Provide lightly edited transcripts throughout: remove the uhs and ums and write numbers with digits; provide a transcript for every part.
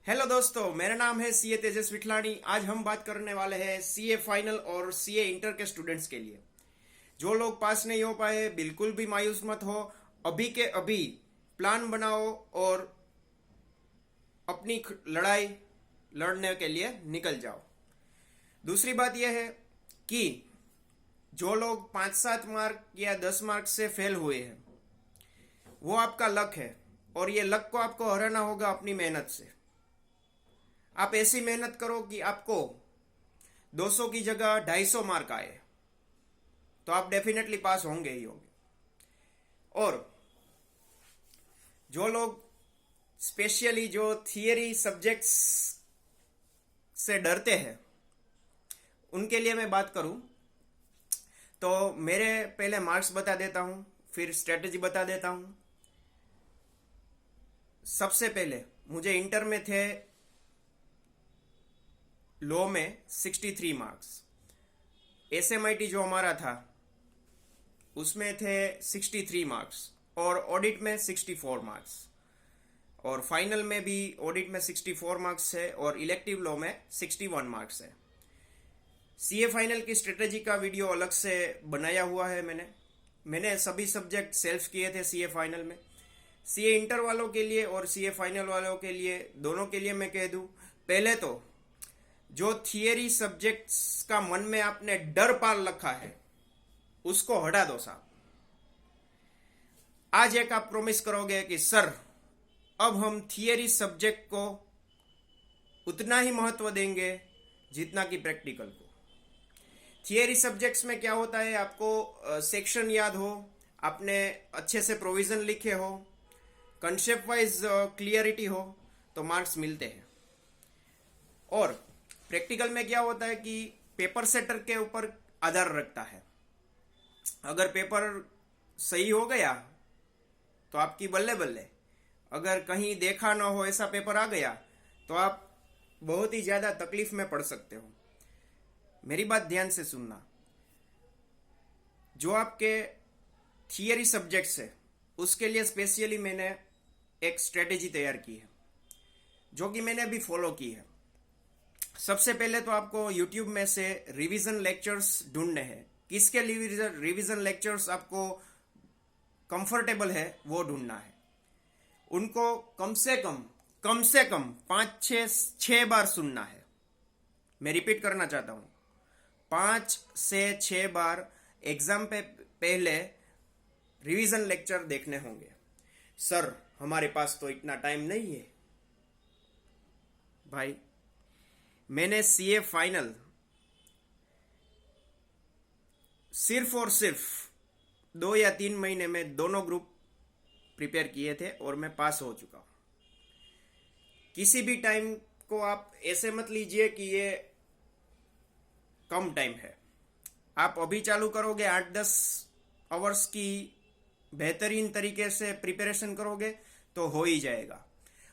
Hello दोस्तों, मेरा नाम है सीए तेजस विठलानी। आज हम बात करने वाले हैं सीए फाइनल और सीए इंटर के स्टूडेंट्स के लिए। जो लोग पास नहीं हो पाए, बिल्कुल भी मायूस मत हो। अभी के अभी प्लान बनाओ और अपनी लड़ाई लड़ने के लिए निकल जाओ। दूसरी बात यह है कि जो लोग 5-7 मार्क या 10 मार्क से फेल हुए हैं, वो आपका लक है और ये लक को आपको हराना होगा अपनी मेहनत से। आप ऐसी मेहनत करो कि आपको 200 की जगह 250 मार्क आए, तो आप डेफिनेटली पास होंगे ही होंगे। और जो लोग स्पेशली जो थियरी सब्जेक्ट्स से डरते हैं, उनके लिए मैं बात करूं तो मेरे पहले मार्क्स बता देता हूं, फिर स्ट्रेटजी बता देता हूं। सबसे पहले मुझे इंटर में थे लॉ में 63 मार्क्स, एसएमआईटी जो हमारा था उसमें थे 63 मार्क्स और ऑडिट में 64 मार्क्स, और फाइनल में भी ऑडिट में 64 मार्क्स है और इलेक्टिव लॉ में 61 मार्क्स है। सीए फाइनल की स्ट्रेटेजी का वीडियो अलग से बनाया हुआ है मैंने सभी सब्जेक्ट सेल्फ किए थे सीए फाइनल में। सीए इंटर वालों के लिए और सीए फाइनल वालों के लिए, दोनों के लिए मैं कह दूं, पहले तो जो थियरी सब्जेक्ट्स का मन में आपने डर पाल रखा है उसको हटा दो साहब। आज एक आप प्रॉमिस करोगे कि सर अब हम थियरी सब्जेक्ट को उतना ही महत्व देंगे जितना कि प्रैक्टिकल को। थियरी सब्जेक्ट्स में क्या होता है, आपको सेक्शन याद हो, आपने अच्छे से प्रोविजन लिखे हो, कंसेप्ट वाइज क्लियरिटी हो, तो मार्क्स मिलते हैं। और प्रैक्टिकल में क्या होता है कि पेपर सेटर के ऊपर आधार रखता है। अगर पेपर सही हो गया तो आपकी बल्ले बल्ले, अगर कहीं देखा ना हो ऐसा पेपर आ गया तो आप बहुत ही ज्यादा तकलीफ में पड़ सकते हो। मेरी बात ध्यान से सुनना। जो आपके थियरी सब्जेक्ट्स है उसके लिए स्पेशली मैंने एक स्ट्रेटेजी तैयार की है, जो कि मैंने अभी फॉलो की है। सबसे पहले तो आपको YouTube में से रिवीजन लेक्चर्स ढूंढने हैं। किसके रिवीजन लेक्चर्स आपको कंफर्टेबल है वो ढूंढना है। उनको कम से कम 5-6 बार सुनना है। मैं रिपीट करना चाहता हूं, 5 से 6 बार एग्जाम पे पहले रिवीजन लेक्चर देखने होंगे। सर हमारे पास तो इतना टाइम नहीं है। भाई, मैंने सीए फाइनल सिर्फ और सिर्फ 2 या 3 महीने में दोनों ग्रुप प्रिपेयर किए थे और मैं पास हो चुका हूं। किसी भी टाइम को आप ऐसे मत लीजिए कि ये कम टाइम है। आप अभी चालू करोगे, 8-10 आवर्स की बेहतरीन तरीके से प्रिपरेशन करोगे तो हो ही जाएगा।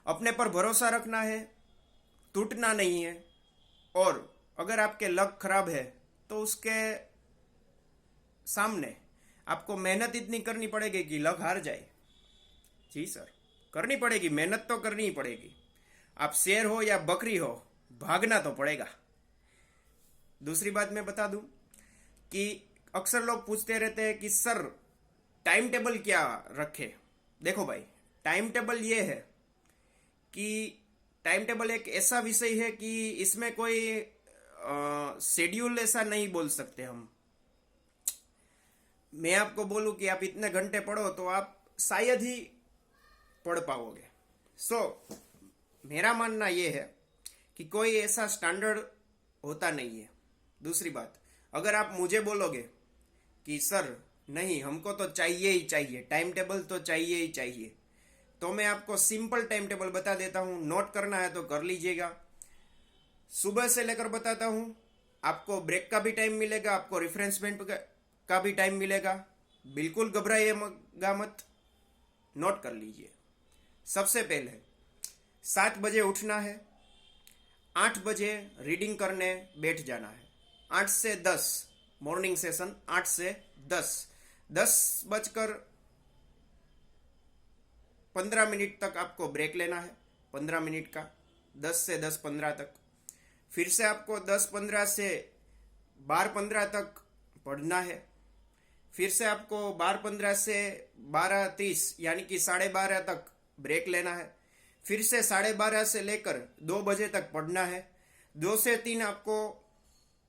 अपने पर भरोसा रखना है, टूटना नहीं है। और अगर आपके लक खराब है तो उसके सामने आपको मेहनत इतनी करनी पड़ेगी कि लक हार जाए। जी सर, करनी पड़ेगी, मेहनत तो करनी ही पड़ेगी। आप शेर हो या बकरी हो, भागना तो पड़ेगा। दूसरी बात मैं बता दूं कि अक्सर लोग पूछते रहते हैं कि सर टाइम टेबल क्या रखे। देखो भाई, टाइम टेबल ये है कि टाइम टेबल एक ऐसा विषय है कि इसमें कोई शेड्यूल ऐसा नहीं बोल सकते हम। मैं आपको बोलूं कि आप इतने घंटे पढ़ो तो आप शायद ही पढ़ पाओगे। मेरा मानना यह है कि कोई ऐसा स्टैंडर्ड होता नहीं है। दूसरी बात, अगर आप मुझे बोलोगे कि सर नहीं हमको तो चाहिए ही चाहिए, टाइम टेबल तो चाहिए ही चाहिए, तो मैं आपको सिंपल टाइम टेबल बता देता हूं। नोट करना है तो कर लीजिएगा। सुबह से लेकर बताता हूं, आपको ब्रेक का भी टाइम मिलेगा, आपको रिफ्रेशमेंट का भी टाइम मिलेगा। बिल्कुल घबराइएगा मत, नोट कर लीजिए। सबसे पहले 7 बजे उठना है, 8 बजे रीडिंग करने बैठ जाना है। 8 से 10 मॉर्निंग सेशन, 8 से 10 बजकर 15 मिनट तक आपको ब्रेक लेना है, 15 मिनट का। 10 से 10:15 तक। फिर से आपको 10:15 से 12:15 तक पढ़ना है। फिर से आपको 12:15 से 12:30 यानी कि 12:30 तक ब्रेक लेना है। फिर से 12:30 से लेकर 2 बजे तक पढ़ना है। 2 से 3 आपको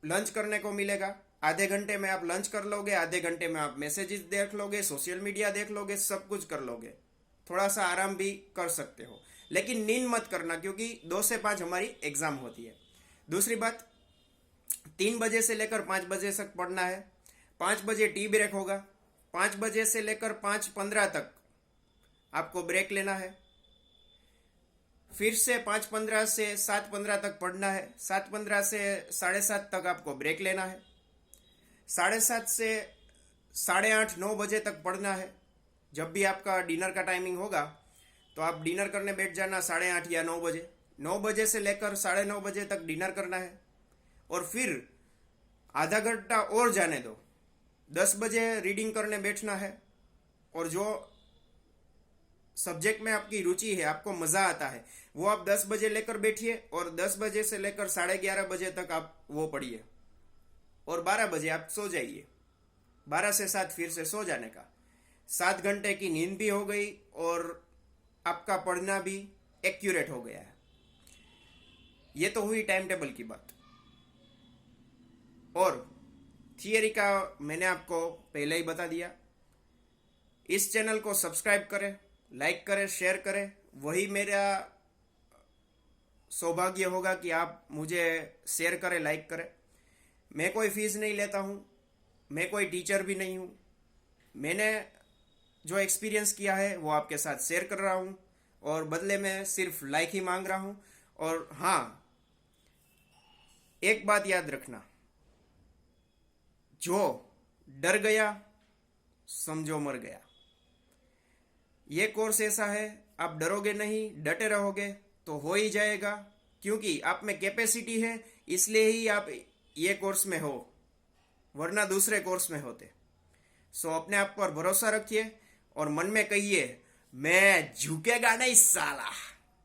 लंच करने को मिलेगा। आधे घंटे में आप लंच कर लोगे, आधे घंटे में आप मैसेजेस देख लोगे, सोशल मीडिया देख लोगे, सब कुछ कर लोगे। थोड़ा सा आराम भी कर सकते हो, लेकिन नींद मत करना, क्योंकि 2 से 5 हमारी एग्जाम होती है। दूसरी बात, 3 बजे से लेकर 5 बजे तक पढ़ना है। 5 बजे टी ब्रेक होगा। 5 बजे से लेकर 5:15 तक आपको ब्रेक लेना है। फिर से 5:15 से 7:15 तक पढ़ना है। 7:15 से 7:30 तक आपको ब्रेक लेना है। 7:30 से 8:30 9 बजे तक पढ़ना है। जब भी आपका डिनर का टाइमिंग होगा तो आप डिनर करने बैठ जाना 8:30 या 9 बजे। 9 बजे से लेकर 9:30 बजे तक डिनर करना है, और फिर आधा घंटा और जाने दो। 10 बजे रीडिंग करने बैठना है, और जो सब्जेक्ट में आपकी रुचि है, आपको मज़ा आता है, वो आप 10 बजे लेकर बैठिए, और 10 बजे से लेकर 11:30 बजे तक आप वो पढ़िए, और 12 बजे आप सो जाइए। 12 से 7 फिर से सो जाने का। 7 घंटे की नींद भी हो गई और आपका पढ़ना भी एक्यूरेट हो गया है। ये तो हुई टाइम टेबल की बात। और थियरी का मैंने आपको पहले ही बता दिया। इस चैनल को सब्सक्राइब करें, लाइक करें, शेयर करें। वही मेरा सौभाग्य होगा कि आप मुझे शेयर करें, लाइक करें। मैं कोई फीस नहीं लेता हूँ, मैं कोई टीचर भी नहीं हूँ। मैंने जो एक्सपीरियंस किया है वो आपके साथ शेयर कर रहा हूँ, और बदले में सिर्फ लाइक ही मांग रहा हूँ। और हाँ, एक बात याद रखना, जो डर गया समझो मर गया। ये कोर्स ऐसा है, आप डरोगे नहीं, डटे रहोगे तो हो ही जाएगा, क्योंकि आप में कैपेसिटी है, इसलिए ही आप ये कोर्स में हो, वरना दूसरे कोर्स में होते। सो अपने आप पर भरोसा रखिए और मन में कहिए, मैं झुकेगा नहीं साला।